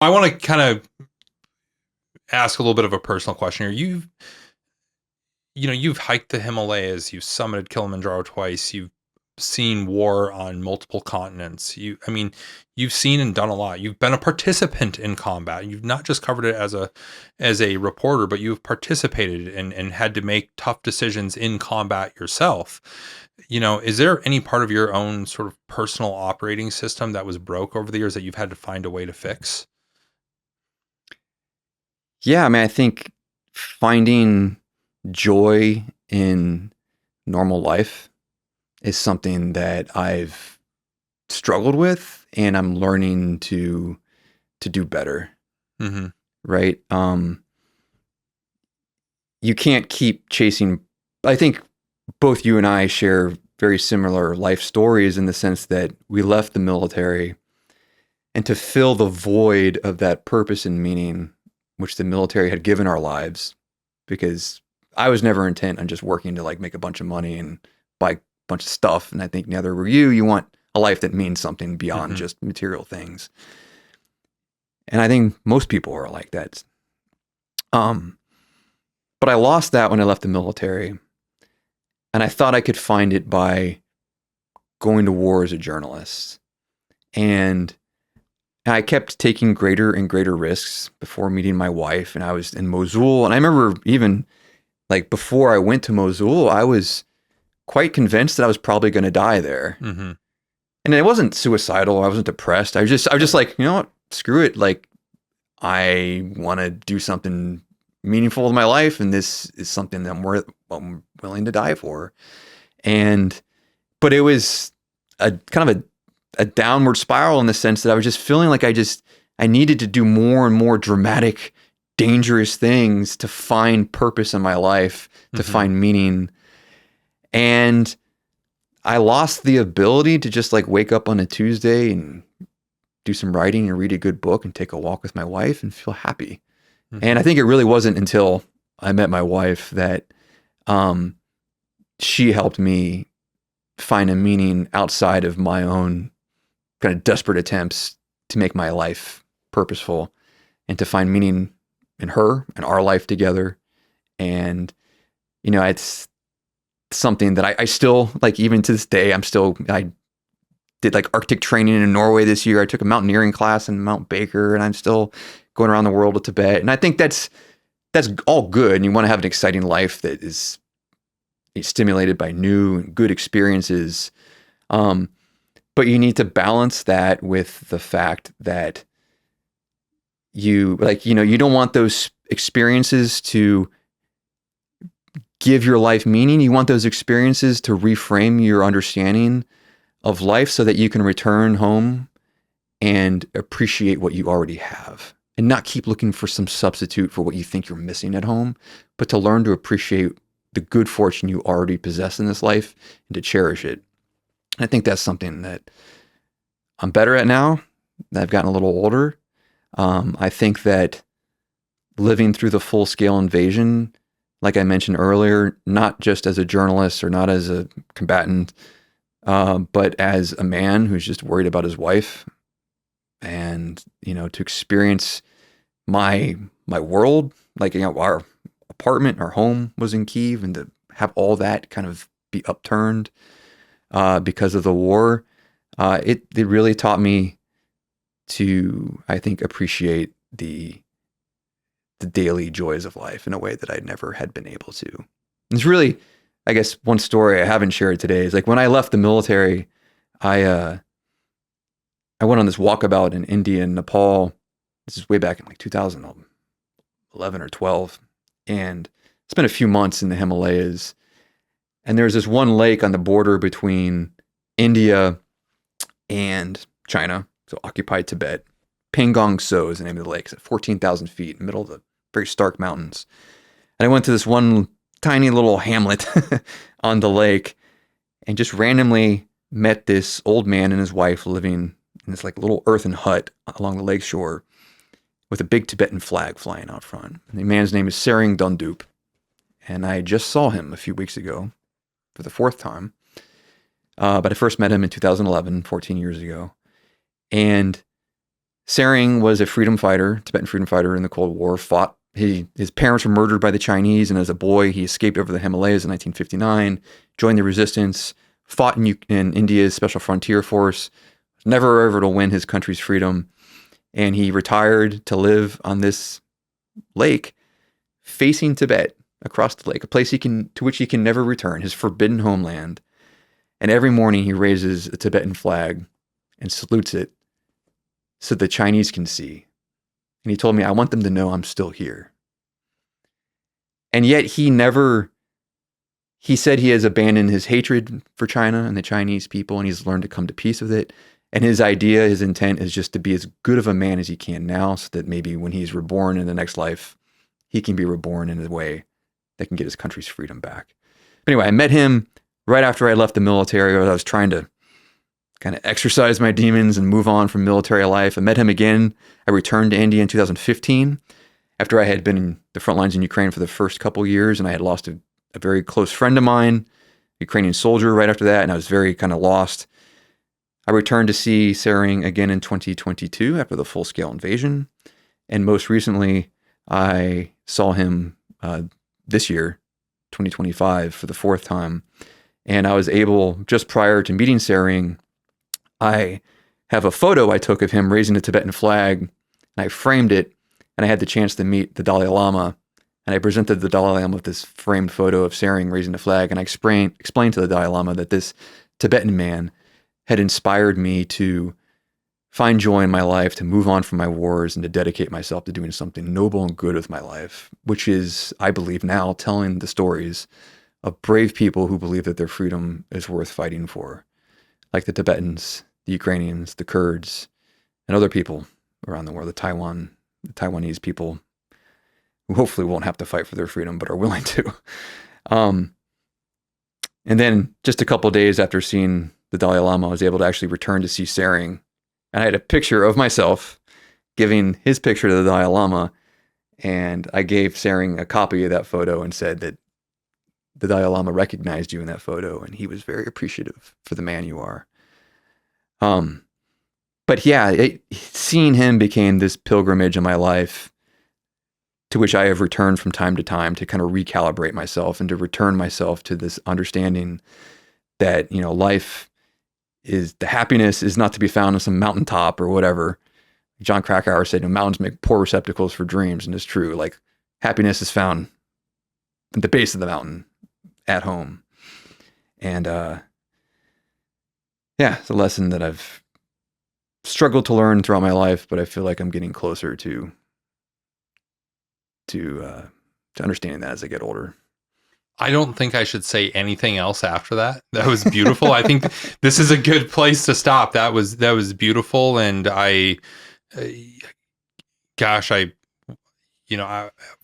I want to kind of ask a little bit of a personal question here. You've hiked the Himalayas, you've summited Kilimanjaro twice, you've seen war on multiple continents. You've seen and done a lot. You've been a participant in combat. You've not just covered it as a reporter, but you've participated and had to make tough decisions in combat yourself. Is there any part of your own sort of personal operating system that was broke over the years that you've had to find a way to fix? Yeah, I mean, I think finding joy in normal life is something that I've struggled with and I'm learning to do better, Mm-hmm. right? You can't keep chasing. I think both you and I share very similar life stories in the sense that we left the military and to fill the void of that purpose and meaning which the military had given our lives, because I was never intent on just working to like make a bunch of money and buy a bunch of stuff. And I think neither were you. You want a life that means something beyond Mm-hmm. just material things. And I think most people are like that. Um, but I lost that when I left the military. And I thought I could find it by going to war as a journalist. And I kept taking greater and greater risks before meeting my wife. And I was in Mosul. And I remember even like before I went to Mosul, I was quite convinced that I was probably going to die there. Mm-hmm. And it wasn't suicidal. I wasn't depressed. I was just like, you know what? Screw it. Like, I want to do something meaningful with my life. And this is something that I'm willing to die for. And, but it was a kind of a downward spiral in the sense that I was just feeling like I needed to do more and more dramatic, dangerous things to find purpose in my life, to Mm-hmm. find meaning. And I lost the ability to just like wake up on a Tuesday and do some writing and read a good book and take a walk with my wife and feel happy. And Mm-hmm. I think it really wasn't until I met my wife that um, she helped me find a meaning outside of my own kind of desperate attempts to make my life purposeful and to find meaning in her and our life together. And, it's something that I still like, even to this day, I did like Arctic training in Norway this year. I took a mountaineering class in Mount Baker and I'm still going around the world to Tibet. And I think that's all good. And you want to have an exciting life that is stimulated by new and good experiences. Um, but you need to balance that with the fact that you don't want those experiences to give your life meaning. You want those experiences to reframe your understanding of life so that you can return home and appreciate what you already have and not keep looking for some substitute for what you think you're missing at home, but to learn to appreciate the good fortune you already possess in this life and to cherish it. And I think that's something that I'm better at now that I've gotten a little older. I think that living through the full scale invasion, like I mentioned earlier, not just as a journalist or not as a combatant, but as a man who's just worried about his wife, and to experience my world, like our apartment, our home was in Kyiv, and to have all that kind of be upturned because of the war, it really taught me to, I think, appreciate the daily joys of life in a way that I never had been able to. It's really, I guess, one story I haven't shared today is like when I left the military, I I went on this walkabout in India and Nepal. This is way back in like 2011 or 12, and spent a few months in the Himalayas. And there's this one lake on the border between India and China, so occupied Tibet. Pangong Tso is the name of the lake. It's at 14,000 feet in the middle of the very stark mountains. And I went to this one tiny little hamlet on the lake and just randomly met this old man and his wife living in this like little earthen hut along the lake shore with a big Tibetan flag flying out front. And the man's name is Sering Dundup. And I just saw him a few weeks ago for the fourth time. But I first met him in 2011, 14 years ago. And Tsering was a freedom fighter, Tibetan freedom fighter in the Cold War, his parents were murdered by the Chinese, and as a boy, he escaped over the Himalayas in 1959, joined the resistance, fought in India's Special Frontier Force, never able to win his country's freedom, and he retired to live on this lake facing Tibet across the lake, a place to which he can never return, his forbidden homeland. And every morning he raises a Tibetan flag and salutes it so the Chinese can see. And he told me, I want them to know I'm still here. And yet he said he has abandoned his hatred for China and the Chinese people, and he's learned to come to peace with it. And his intent is just to be as good of a man as he can now, so that maybe when he's reborn in the next life, he can be reborn in a way that can get his country's freedom back. But anyway, I met him right after I left the military. I was trying to kind of exercise my demons and move on from military life. I met him again. I returned to India in 2015 after I had been in the front lines in Ukraine for the first couple of years, and I had lost a very close friend of mine, Ukrainian soldier, right after that, and I was very kind of lost. I returned to see Tsering again in 2022 after the full-scale invasion, and most recently, I saw him this year, 2025, for the fourth time, and I was able, just prior to meeting Tsering, I have a photo I took of him raising the Tibetan flag, and I framed it, and I had the chance to meet the Dalai Lama, and I presented the Dalai Lama with this framed photo of Tsering raising the flag, and I explained to the Dalai Lama that this Tibetan man had inspired me to find joy in my life, to move on from my wars, and to dedicate myself to doing something noble and good with my life, which is, I believe now, telling the stories of brave people who believe that their freedom is worth fighting for, like the Tibetans, the Ukrainians, the Kurds, and other people around the world, the Taiwanese people, who hopefully won't have to fight for their freedom, but are willing to. And then just a couple of days after seeing the Dalai Lama, I was able to actually return to see Tsering. And I had a picture of myself giving his picture to the Dalai Lama. And I gave Tsering a copy of that photo and said that the Dalai Lama recognized you in that photo, and he was very appreciative for the man you are. But yeah, seeing him became this pilgrimage in my life to which I have returned from time to time to kind of recalibrate myself and to return myself to this understanding that, life is, the happiness is not to be found on some mountaintop or whatever. John Krakauer said, mountains make poor receptacles for dreams. And it's true. Like, happiness is found at the base of the mountain at home. And, it's a lesson that I've struggled to learn throughout my life, but I feel like I'm getting closer to understanding that as I get older. I don't think I should say anything else after that. That was beautiful. I think this is a good place to stop. That was beautiful. And I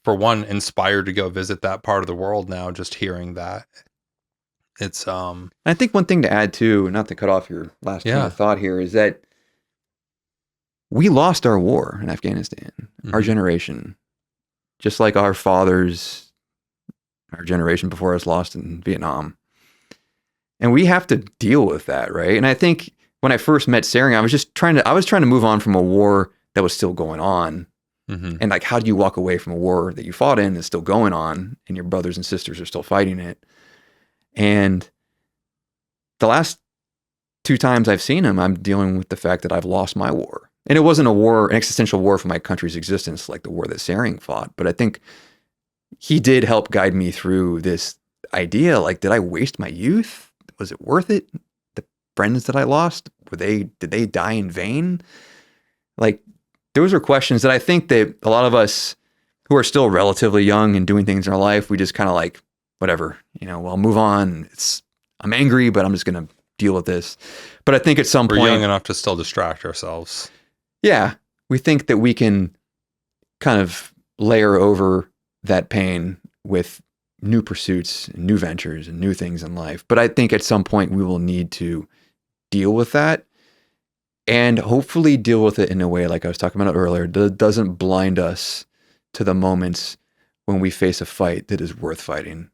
for one, inspired to go visit that part of the world now, just hearing that. It's, I think one thing to add too, not to cut off your last train of thought here, is that we lost our war in Afghanistan, our generation, just like our fathers, our generation before us lost in Vietnam. And we have to deal with that, right? And I think when I first met Tsering, I was trying to move on from a war that was still going on. And like, how do you walk away from a war that you fought in that's still going on and your brothers and sisters are still fighting it? And the last 2 times I've seen him, I'm dealing with the fact that I've lost my war. And it wasn't an existential war for my country's existence like the war that Tsering fought. But I think he did help guide me through this idea. Like, did I waste my youth? Was it worth it? The friends that I lost, did they die in vain? Like, those are questions that I think that a lot of us who are still relatively young and doing things in our life, we just kind of like, whatever, well, move on. I'm angry, but I'm just going to deal with this. But I think at some point, we're young enough to still distract ourselves. Yeah. We think that we can kind of layer over that pain with new pursuits and new ventures and new things in life. But I think at some point we will need to deal with that and hopefully deal with it in a way, like I was talking about earlier, that doesn't blind us to the moments when we face a fight that is worth fighting,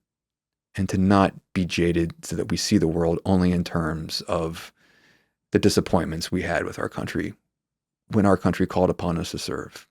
and to not be jaded so that we see the world only in terms of the disappointments we had with our country when our country called upon us to serve.